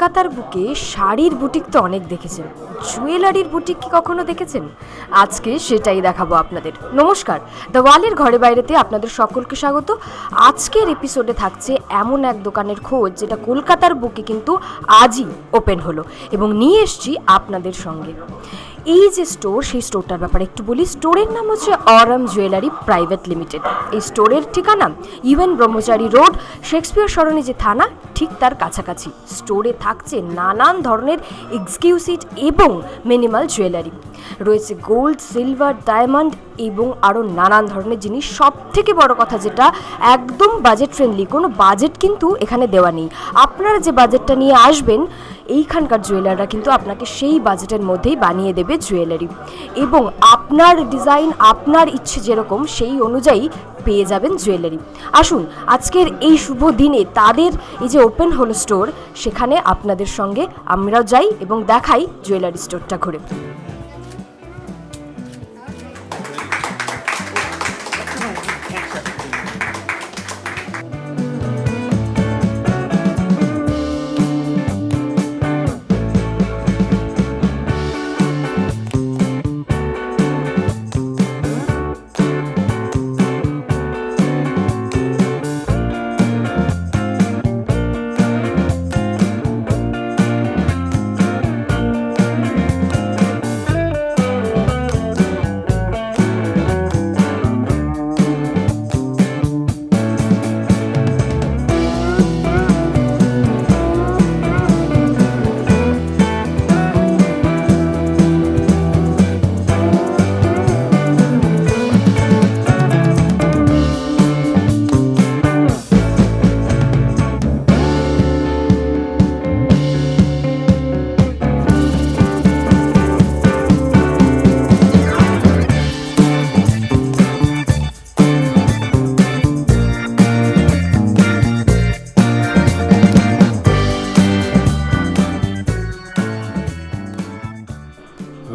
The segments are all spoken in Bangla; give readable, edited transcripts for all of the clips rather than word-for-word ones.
কলকাতার বুকে শাড়ির বুটিক তো অনেক দেখেছেন, জুয়েলারির বুটিক কি কখনো দেখেছেন? আজকে সেটাই দেখাবো আপনাদের। নমস্কার, দ্য ওয়ালের ঘরে বাইরেতে আপনাদের সকলকে স্বাগত। আজকের এপিসোডে থাকছে এমন এক দোকানের খোঁজ যেটা কলকাতার বুকে কিন্তু আজই ওপেন হলো, এবং নিয়ে এসছি আপনাদের সঙ্গে। এই যে স্টোর, সেই স্টোরটার ব্যাপারে একটু বলি। স্টোরের নাম হচ্ছে অরাম জুয়েলারি প্রাইভেট লিমিটেড। এই স্টোরের ঠিকানা ইউএন ব্রহ্মচারী রোড, শেক্সপিয়ার সরণি যে থানা, ঠিক তার কাছাকাছি। স্টোরে থাকছে নানান ধরনের এক্সক্লুসিভ এবং মিনিমাল জুয়েলারি, রয়েছে গোল্ড, সিলভার, ডায়মন্ড এবং আরও নানান ধরনের জিনিস। সব থেকে বড় কথা যেটা, একদম বাজেট ফ্রেন্ডলি, কোনো বাজেট কিন্তু এখানে দেওয়া নেই। আপনারা যে বাজেটটা নিয়ে আসবেন, এইখানকার জুয়েলাররা কিন্তু আপনাকে সেই বাজেটের মধ্যেই বানিয়ে দেবে জুয়েলারি, এবং আপনার ডিজাইন, আপনার ইচ্ছে যেরকম, সেই অনুযায়ী পেয়ে যাবেন জুয়েলারি। আসুন আজকের এই শুভ দিনে তাদের এই যে ওপেন হলো স্টোর, সেখানে আপনাদের সঙ্গে আমরাও যাই এবং দেখাই জুয়েলারি স্টোরটা ঘুরে।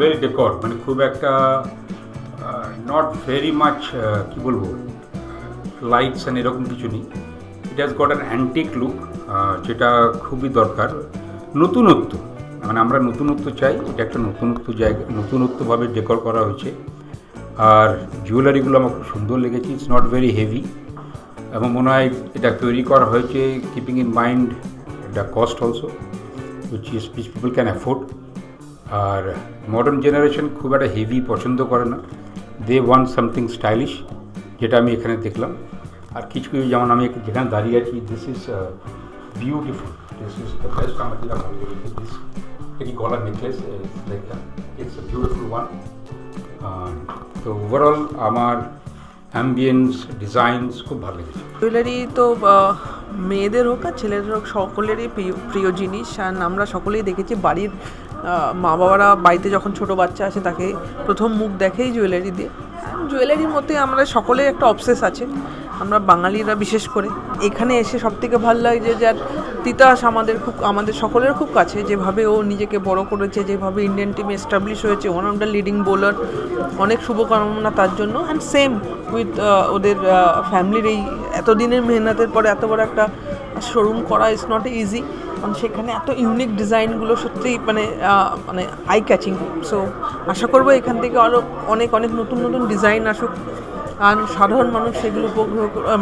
ওয়েল ডেকোর, মানে খুব একটা নট ভেরি মাচ কি বলবো, লাইটস অ্যান্ড এরকম কিছু নেই। It has got an antique look, যেটা খুবই দরকার। নতুনত্ব, মানে আমরা নতুনত্ব চাই। এটা একটা নতুনত্ব জায়গা, নতুনত্বভাবে ডেকোর করা হয়েছে। আর জুয়েলারিগুলো আমার খুব সুন্দর লেগেছে। ইটস নট ভেরি হেভি, এবং মনে হয় এটা তৈরি করা হয়েছে keeping in mind the cost also, which people can afford. আর মডার্ন জেনারেশন খুব একটা হেভি পছন্দ করে না, দে ওয়ান্ট সামথিং স্টাইলিশ, যেটা আমি এখানে দেখলাম। আর কিছু কিছু, যেমন আমি যেখানে দাঁড়িয়ে আছি, this is beautiful, this is the best. আমার যেটা ভালো লেগেছে, দিস একটি গলার necklace, like it's a beautiful one. তো ওভারঅল আমার অ্যাম্বিয়েন্স, ডিজাইনস খুব ভালো লেগেছে। জুয়েলারি তো মেয়েদের হোক আর ছেলেদের হোক, সকলেরই প্রিয় জিনিস। আর আমরা সকলেই দেখেছি বাড়ির মা বাবারা বাড়িতে যখন ছোট বাচ্চা আসে, তাকে প্রথম মুখ দেখেই জুয়েলারি দিয়ে। জুয়েলারির মধ্যে আমরা সকলেই একটা অবসেস আছে, আমরা বাঙালিরা বিশেষ করে। এখানে এসে সবথেকে ভালো লাগে যে তিতাস আমাদের সকলের খুব কাছে। যেভাবে ও নিজেকে বড় করেছে, যেভাবে ইন্ডিয়ান টিমে এস্টাবলিশ হয়েছে, one of the leading bowler, অনেক শুভকামনা তার জন্য। অ্যান্ড সেম উইথ ওদের ফ্যামিলির এই এতদিনের মেহনতের পরে এত বড় একটা শোরুম করা ইজ নট ইজি। কারণ সেখানে এত ইউনিক ডিজাইনগুলো সত্যিই মানে আই ক্যাচিং। সো আশা করবো এখান থেকে আরও অনেক অনেক নতুন নতুন ডিজাইন আসুক, আর সাধারণ মানুষ সেগুলো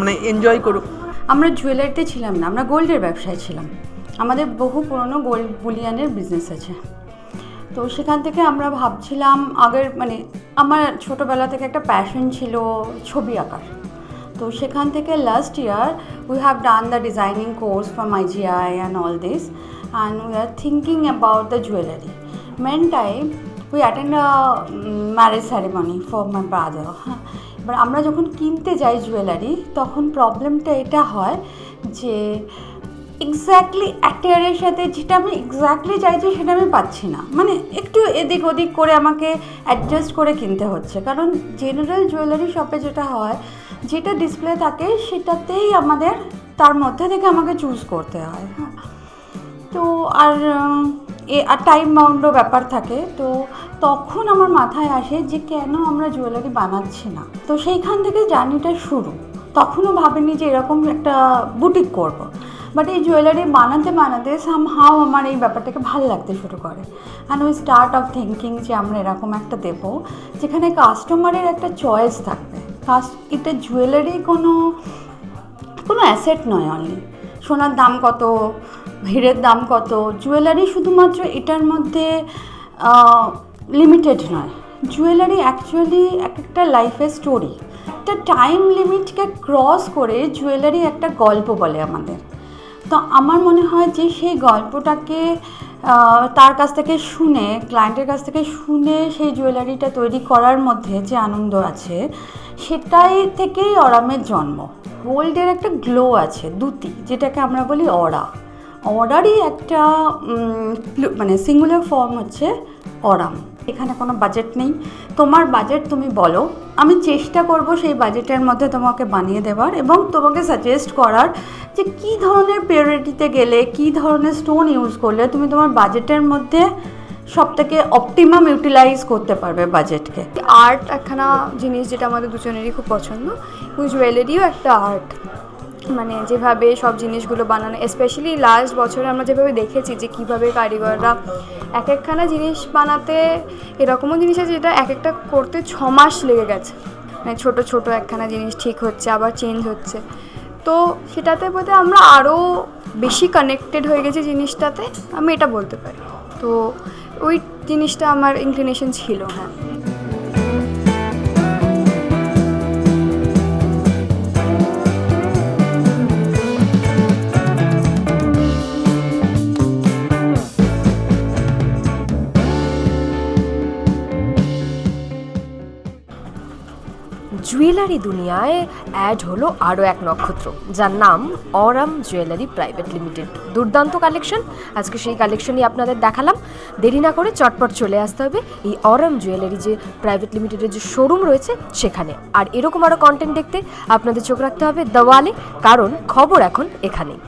মানে এনজয় করুক। আমরা জুয়েলারিতে ছিলাম না, আমরা গোল্ডের ব্যবসায় ছিলাম। আমাদের বহু পুরনো গোল্ড বুলিয়ানের বিজনেস আছে। তো সেখান থেকে আমরা ভাবছিলাম, আমার ছোটোবেলা থেকে একটা প্যাশন ছিল ছবি আঁকার। তো সেখান থেকে last year we have done the designing course from IGI and all this, and we are thinking about the jewellery. Meantime we attend a marriage ceremony for my brother. হ্যাঁ, এবার আমরা যখন কিনতে যাই জুয়েলারি, তখন প্রবলেমটা এটা হয় যে এক্স্যাক্টলি অ্যাটেয়ারের সাথে যেটা আমি এক্স্যাক্টলি চাইছি সেটা আমি পাচ্ছি না। মানে একটু এদিক ওদিক করে আমাকে অ্যাডজাস্ট করে কিনতে হচ্ছে। কারণ জেনারেল জুয়েলারি শপে যেটা হয়, যেটা ডিসপ্লে থাকে সেটাতেই আমাদের তার মধ্যে থেকে আমাকে চুজ করতে হয়। হ্যাঁ, তো আর টাইম বাউন্ডও ব্যাপার থাকে। তো তখন আমার মাথায় আসে যে কেন আমরা জুয়েলারি বানাচ্ছি না। তো সেইখান থেকে জার্নিটা শুরু। তখনও ভাবিনি যে এরকম একটা বুটিক করব। বাট এই জুয়েলারি বানাতে বানাতে সামহাও আমার এই ব্যাপারটাকে ভালো লাগতে শুরু করে। And we start of thinking যে আমরা এরকম একটা দেবো যেখানে কাস্টমারের একটা চয়েস থাকবে। এটা জুয়েলারি কোনো অ্যাসেট নয় অনলি। সোনার দাম কত, হীরের দাম কত, জুয়েলারি শুধুমাত্র এটার মধ্যে লিমিটেড নয়। জুয়েলারি অ্যাকচুয়ালি একটা লাইফের স্টোরি। একটা টাইম লিমিটকে ক্রস করে জুয়েলারি একটা গল্প বলে আমাদের। তো আমার মনে হয় যে সেই গল্পটাকে তার কাছ থেকে শুনে, ক্লায়েন্টের কাছ থেকে শুনে সেই জুয়েলারিটা তৈরি করার মধ্যে যে আনন্দ আছে সেটাই থেকেই অরামের জন্ম। গোল্ডের একটা গ্লো আছে, দ্যুতি, যেটাকে আমরা বলি অরা। অরারই একটা মানে সিঙ্গুলার ফর্ম হচ্ছে অরাম। এখানে কোনো বাজেট নেই, তোমার বাজেট তুমি বলো, আমি চেষ্টা করব সেই বাজেটের মধ্যে তোমাকে বানিয়ে দেওয়ার এবং তোমাকে সাজেস্ট করার যে কী ধরনের প্রায়োরিটিতে গেলে, কী ধরনের স্টোন ইউজ করলে তুমি তোমার বাজেটের মধ্যে সবথেকে অপটিমাম ইউটিলাইজ করতে পারবে বাজেটকে। আর্ট একখানা জিনিস যেটা আমাদের দুজনেরই খুব পছন্দ, এবং জুয়েলারিও একটা আর্ট। মানে যেভাবে সব জিনিসগুলো বানানো, স্পেশালি লাস্ট বছরে আমরা যেভাবে দেখেছি যে কীভাবে কারিগররা এক একখানা জিনিস বানাতে, এরকমও জিনিস আছে যেটা এক একটা করতে 6 মাস লেগে গেছে। মানে ছোটো ছোটো একখানা জিনিস ঠিক হচ্ছে, আবার চেঞ্জ হচ্ছে। তো সেটাতে বোধহয় আমরা আরও বেশি কানেক্টেড হয়ে গেছি জিনিসটাতে, আমি এটা বলতে পারি। তো ওই জিনিসটা আমার ইনক্লিনেশন ছিল। হ্যাঁ, জুয়েলারি দুনিয়ায় অ্যাড হলো আরও এক নক্ষত্র, যার নাম অরাম জুয়েলারি প্রাইভেট লিমিটেড। দুর্দান্ত কালেকশন, আজকে সেই কালেকশনই আপনাদের দেখালাম। দেরি না করে চটপট চলে আসতে হবে এই অরাম জুয়েলারি যে প্রাইভেট লিমিটেডের যে শোরুম রয়েছে সেখানে। আর এরকম আরও কন্টেন্ট দেখতে আপনাদের চোখ রাখতে হবে দ্য ওয়ালে, কারণ খবর এখন এখানেই।